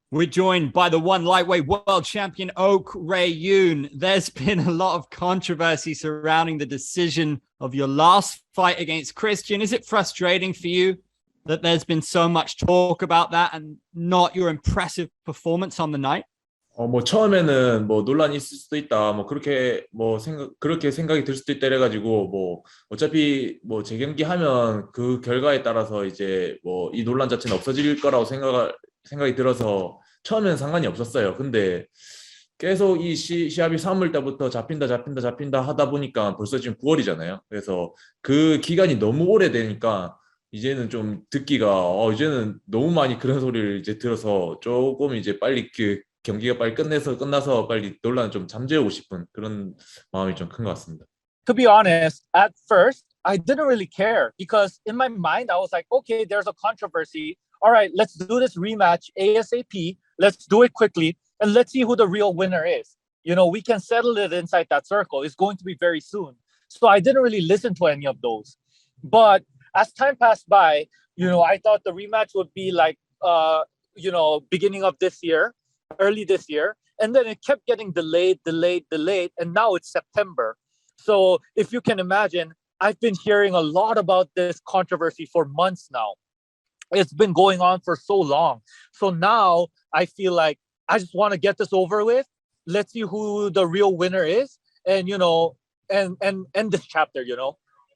We're joined by the one lightweight world champion, Ok Rae Yoon. There's been a lot of controversy surrounding the decision of your last fight against Christian. Is it frustrating for you that there's been so much talk about that and not your impressive performance on the night? 뭐 처음에는 뭐 논란이 있을 수도 있다. 뭐 그렇게 생각이 들 수도 있다 이래가지고 뭐 어차피 뭐 재경기 하면 그 결과에 따라서 이제 뭐 이 논란 자체는 없어질 거라고 생각이 들어서 처음에는 상관이 없었어요. 근데 계속 이 시합이 3월 달부터 잡힌다 하다 보니까 벌써 지금 9월이잖아요. 그래서 그 기간이 너무 오래되니까 이제는 좀 듣기가 이제는 너무 많이 그런 소리를 이제 들어서 조금 이제 빨리 그 경기가 빨리 끝나서 빨리 논란을 좀 잠재우고 싶은 그런 마음이 좀 큰 것 같습니다. To be honest, at first, I didn't really care because in my mind, I was like, okay, there's a controversy. All right, let's do this rematch ASAP. Let's do it quickly and let's see who the real winner is. You know, we can settle it inside that circle. It's going to be very soon. So I didn't really listen to any of those. But as time passed by, I thought the rematch would be like, beginning of this year, early this year. And then it kept getting delayed. And now it's September. So if you can imagine, I've been hearing a lot about this controversy for months now. It's been going on for so long. So now I feel like I just want to get this over with. Let's see who the real winner is. And, and end this chapter,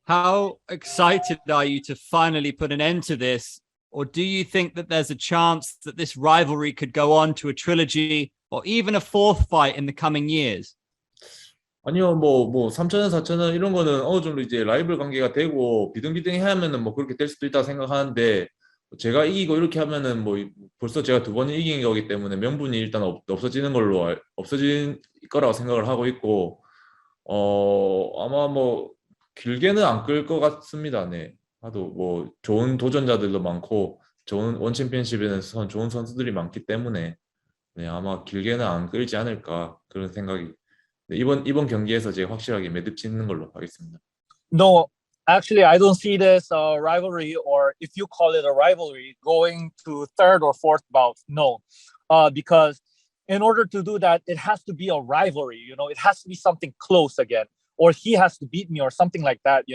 How excited are you to finally put an end to this? Or do you think that there's a chance that this rivalry could go on to a trilogy or even a fourth fight in the coming years? 아니요, 3천원, 4천원 이런 거는 어느 정도 이제 라이벌 관계가 되고 비등비등해 하면은 뭐 그렇게 될 수도 있다고 생각하는데 제가 이기고 이렇게 하면은 뭐 벌써 제가 두 번을 이긴 거기 때문에 명분이 일단 없어질 거라고 생각을 하고 있고 아마 뭐 길게는 안 끌 것 같습니다. 네. 하도 뭐 좋은 도전자들도 많고 좋은 원 챔피언십에는 좋은 선수들이 많기 때문에 네, 아마 길게는 안 끌지 않을까 그런 생각이 네, 이번 경기에서 제가 확실하게 매듭 짓는 걸로 하겠습니다. No, actually, I don't see this rivalry, or if you call it a rivalry, going to third or fourth bout. No, because in order to do that, it has to be a rivalry. It has to be something close again, or he has to beat me, or something like that.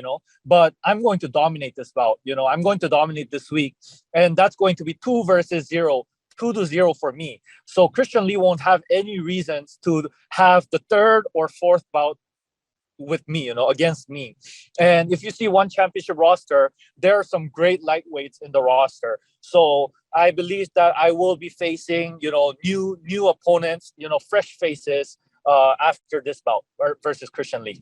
But I'm going to dominate this bout. I'm going to dominate this week, and that's going to be 2-0. 2-0 for me. So Christian Lee won't have any reasons to have the third or fourth bout with me, against me. And if you see one championship roster, there are some great lightweights in the roster. So I believe that I will be facing, new opponents, fresh faces after this bout versus Christian Lee.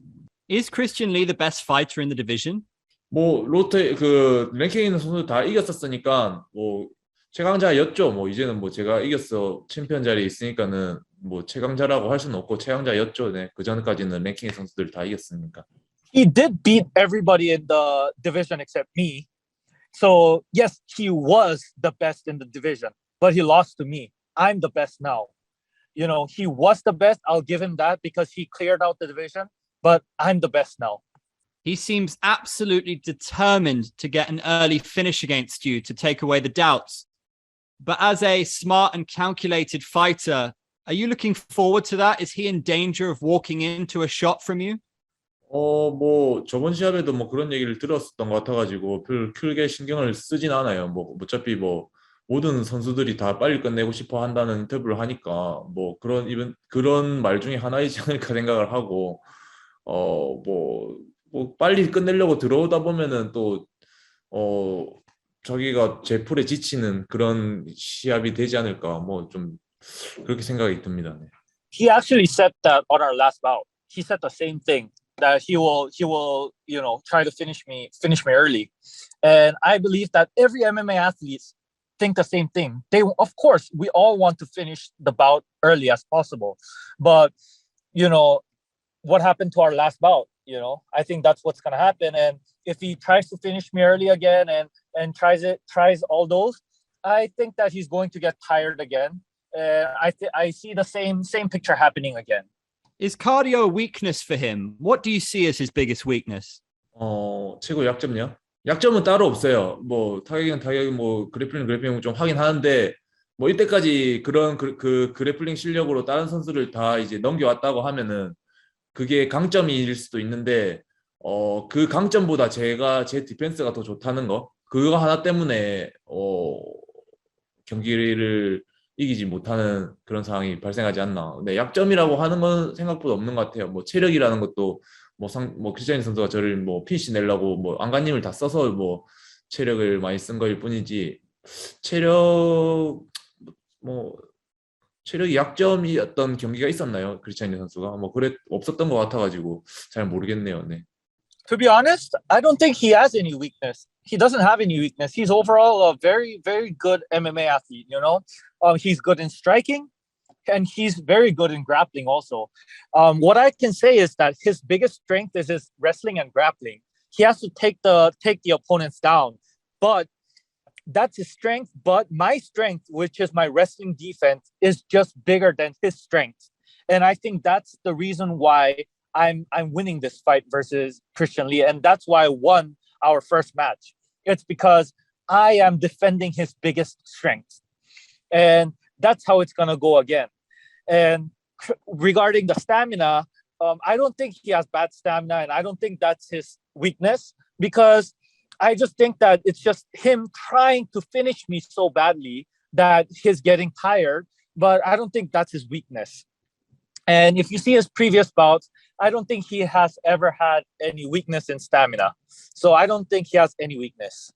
Is Christian Lee the best fighter in the division? 뭐 로테 그 랭킹 있는 선수 다 이겼었으니까 뭐 최강자였죠. 뭐 이제는 뭐 제가 이겼어 챔피언 자리에 있으니까는 뭐 최강자라고 할 수는 없고 최강자였죠. 네. 그 전까지는 랭킹 선수들 다 이겼으니까. He did beat everybody in the division except me. So yes, he was the best in the division, but he lost to me. I'm the best now. He was the best. I'll give him that because he cleared out the division, but I'm the best now. He seems absolutely determined to get an early finish against you to take away the doubts. But as a smart and calculated fighter, are you looking forward to that? Is he in danger of walking into a shot from you? 뭐 저번 시합에도 뭐 그런 얘기를 들었었던 것 같아가지고 별 크게 신경을 쓰진 않아요. 뭐 어차피 뭐 모든 선수들이 다 빨리 끝내고 싶어 한다는 인터뷰를 하니까 뭐 그런 말 중에 하나이지 않을까 생각을 하고 뭐 빨리 끝내려고 들어오다 보면은 또 자기가 제 풀에 지치는 그런 시합이 되지 않을까 뭐 좀 그렇게 생각이 듭니다. 네. He actually said that on our last bout. He said the same thing, that he will try to finish me early. And I believe that every MMA athlete think the same thing. Of course, we all want to finish the bout early as possible. But what happened to our last bout? I think that's what's going to happen. And if he tries to finish me early again and tries all those, I think that he's going to get tired again. I see the same picture happening again. Is cardio a weakness for him? What do you see as his biggest weakness? 최고 약점요? 약점은 따로 없어요. 뭐 타격은 뭐 그래플링 좀 하긴 하는데 뭐 이때까지 그런 그 그래플링 실력으로 다른 선수를 다 이제 넘겨왔다고 하면은 그게 강점일 수도 있는데 그 강점보다 제 디펜스가 더 좋다는 거 그거 하나 때문에 경기를 이기지 못하는 그런 상황이 발생하지 않나. 근데 약점이라고 하는 건 생각보다 없는 것 같아요. 뭐 체력이라는 것도 뭐 크리스티아니 선수가 저를 뭐 피니시 내려고 뭐 안간힘을 다 써서 뭐 체력을 많이 쓴 거일 뿐이지 체력 뭐 체력이 약점이었던 경기가 있었나요? 크리스티아니 선수가 뭐 그래 없었던 것 같아가지고 잘 모르겠네요. 네. To be honest, I don't think he has any weakness. He doesn't have any weakness. He's overall a very, very good MMA athlete. He's good in striking, and he's very good in grappling also. What I can say is that his biggest strength is his wrestling and grappling. He has to take the opponents down, but that's his strength. But my strength, which is my wrestling defense, is just bigger than his strength, and I think that's the reason why I'm winning this fight versus Christian Lee, and that's why I won our first match. It's because I am defending his biggest strength, and that's how it's gonna go again. And regarding the stamina, I don't think he has bad stamina, and I don't think that's his weakness because I just think that it's just him trying to finish me so badly that he's getting tired. But I don't think that's his weakness. And if you see his previous bouts, I don't think he has ever had any weakness in stamina. So I don't think he has any weakness.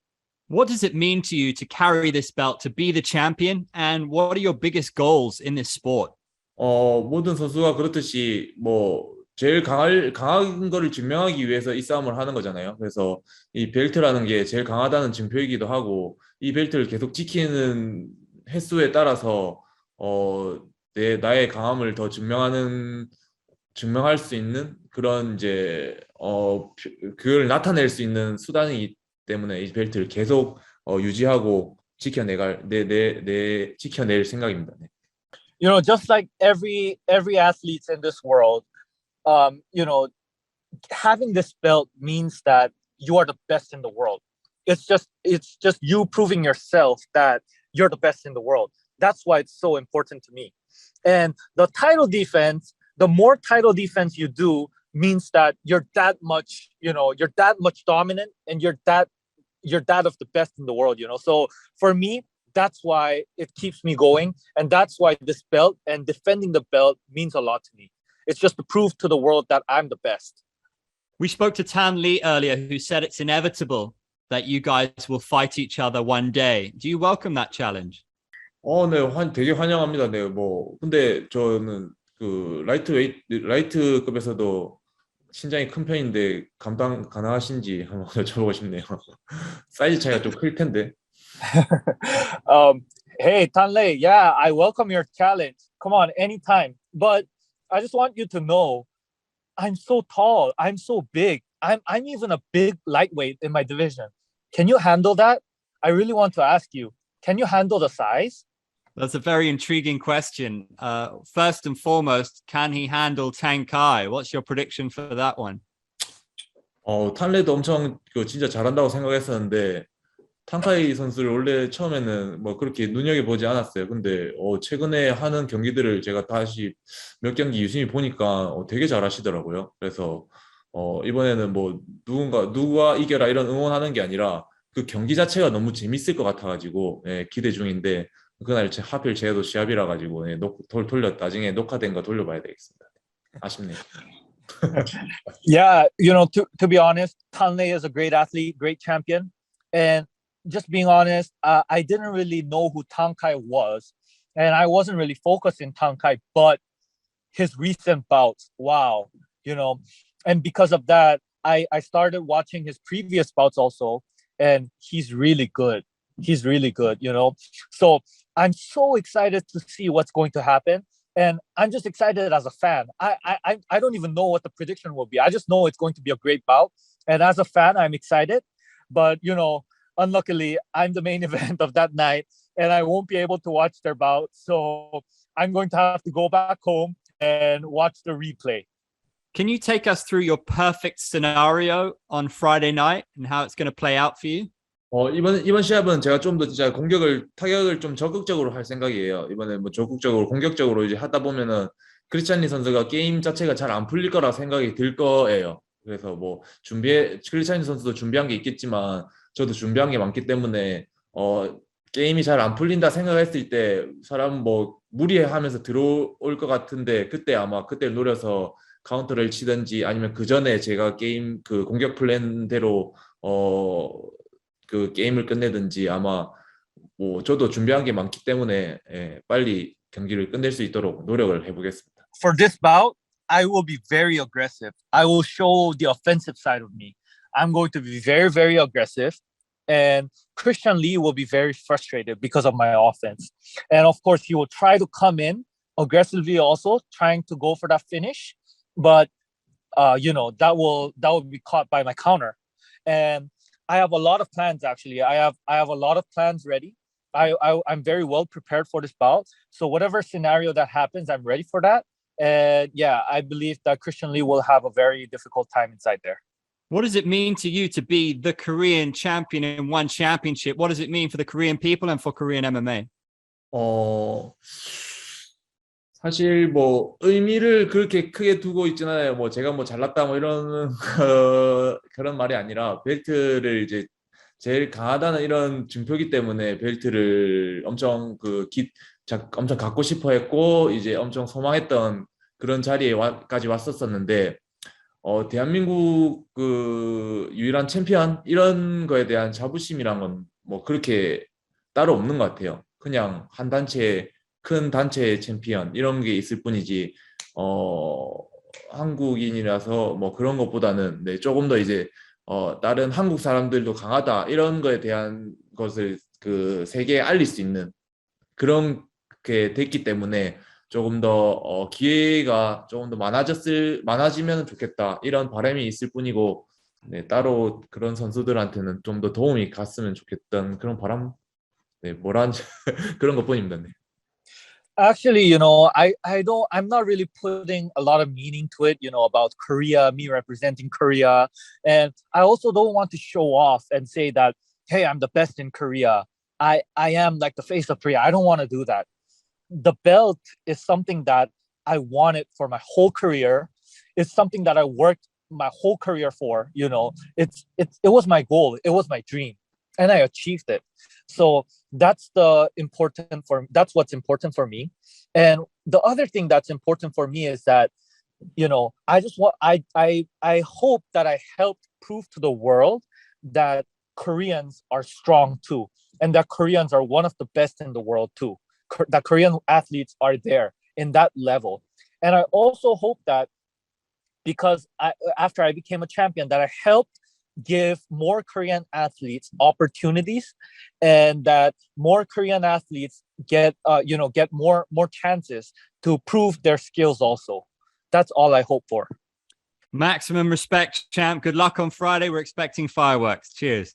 What does it mean to you to carry this belt, to be the champion? And what are your biggest goals in this sport? 모든 선수가 그렇듯이 뭐 제일 강한 거를 증명하기 위해서 이 싸움을 하는 거잖아요. 그래서 이 벨트라는 게 제일 강하다는 증표이기도 하고 이 벨트를 계속 지키는 횟수에 따라서 나의 강함을 더 증명할 수 있는 그런 이제 그걸 나타낼 수 있는 수단이기 때문에 이 벨트를 계속 유지하고 지켜낼 생각입니다. 네. Just like every athlete in this world, having this belt means that you are the best in the world. It's just you proving yourself that you're the best in the world. That's why it's so important to me. And the title defense, the more title defense you do means that you're that much dominant, and you're that of the best in the world. So for me, that's why it keeps me going, and that's why this belt and defending the belt means a lot to me. It's just to prove to the world that I'm the best. We spoke to Tan Lee earlier, who said it's inevitable that you guys will fight each other one day. Do you welcome that challenge? 네, 되게 환영합니다. 네, 근데 저는 그 라이트급에서도 신장이 큰 편인데 감당 가능하신지 한번 여쭤보고 싶네요. 사이즈 차이가 좀 클 텐데. Hey, Tanlei, yeah, I welcome your challenge. Come on, anytime. But I just want you to know, I'm so tall. I'm so big. I'm even a big lightweight in my division. Can you handle that? I really want to ask you. Can you handle the size? That's a very intriguing question. First and foremost, can he handle Tang Kai? What's your prediction for that one? 탄레도 엄청 진짜 잘한다고 생각했었는데 탕카이 선수를 원래 처음에는 뭐 그렇게 눈여겨보지 않았어요. 근데 최근에 하는 경기들을 제가 다시 몇 경기 유심히 보니까 되게 잘하시더라고요. 그래서 이번에는 뭐 누가 이겨라 이런 응원하는 게 아니라 그 경기 자체가 너무 재밌을 것 같아가지고 기대 중인데 그날 하필 제도 시합이라 가지고 나중에 녹화된 거 돌려봐야 되겠습니다. 아쉽네요. Yeah, to be honest, Tanlei is a great athlete, great champion. And just being honest, I didn't really know who Tang Kai was. And I wasn't really focused in Tang Kai, but his recent bouts, wow, And because of that, I started watching his previous bouts also. And he's really good. He's really good, So I'm so excited to see what's going to happen. And I'm just excited as a fan. I don't even know what the prediction will be. I just know it's going to be a great bout. And as a fan, I'm excited. But, unluckily, I'm the main event of that night. And I won't be able to watch their bout. So I'm going to have to go back home and watch the replay. Can you take us through your perfect scenario on Friday night and how it's going to play out for you? 이번 시합은 제가 좀 더 진짜 타격을 좀 적극적으로 할 생각이에요. 이번에 뭐 적극적으로, 공격적으로 이제 하다 보면은 크리스찬리 선수가 게임 자체가 잘 안 풀릴 거라 생각이 들 거예요. 그래서 뭐 크리스찬리 선수도 준비한 게 있겠지만 저도 준비한 게 많기 때문에 게임이 잘 안 풀린다 생각했을 때 사람 뭐 무리하면서 들어올 것 같은데 그때 아마 그때를 노려서 카운터를 치든지 아니면 그 전에 제가 게임 그 공격 플랜대로 그 게임을 끝내든지 아마 뭐 저도 준비한 게 많기 때문에 빨리 경기를 끝낼 수 있도록 노력을 해보겠습니다. For this bout, I will be very aggressive. I will show the offensive side of me. I'm going to be very, very aggressive. And Christian Lee will be very frustrated because of my offense. And of course, he will try to come in aggressively also, trying to go for that finish. But that will be caught by my counter. And I have a lot of plans actually. I have a lot of plans ready. I'm very well prepared for this bout. So whatever scenario that happens, I'm ready for that. And yeah, I believe that Christian Lee will have a very difficult time inside there. What does it mean to you to be the Korean champion in one championship? What does it mean for the Korean people and for Korean MMA? 사실 뭐 의미를 그렇게 크게 두고 있지는 않아요. 뭐 제가 뭐 잘났다 뭐 이런 그런 말이 아니라 벨트를 이제 제일 강하다는 이런 증표기 때문에 벨트를 엄청 엄청 갖고 싶어 했고 이제 엄청 소망했던 그런 자리에까지 왔었었는데 대한민국 그 유일한 챔피언 이런 거에 대한 자부심이란 건 뭐 그렇게 따로 없는 것 같아요. 그냥 한 큰 단체의 챔피언 이런 게 있을 뿐이지 한국인이라서 뭐 그런 것보다는 네, 조금 더 이제 다른 한국 사람들도 강하다 이런 거에 대한 것을 그 세계에 알릴 수 있는 그런 게 됐기 때문에 조금 더 기회가 조금 더 많아지면 좋겠다 이런 바람이 있을 뿐이고 네, 따로 그런 선수들한테는 좀 더 도움이 갔으면 좋겠던 그런 바람 네, 그런 것뿐입니다. 네. Actually, I'm not really putting a lot of meaning to it, about Korea, me representing Korea. And I also don't want to show off and say that, hey, I'm the best in Korea. I am like the face of Korea. I don't want to do that. The belt is something that I wanted for my whole career. It's something that I worked my whole career for, it was my goal. It was my dream and I achieved it. So that's what's important for me. And the other thing that's important for me is that, I hope that I helped prove to the world that Koreans are strong too. And that Koreans are one of the best in the world too. That Korean athletes are there in that level. And I also hope that because after I became a champion, that I helped give more Korean athletes opportunities, and that more Korean athletes get more chances to prove their skills also. That's all I hope for. Maximum respect, champ. Good luck on Friday. We're expecting fireworks. Cheers.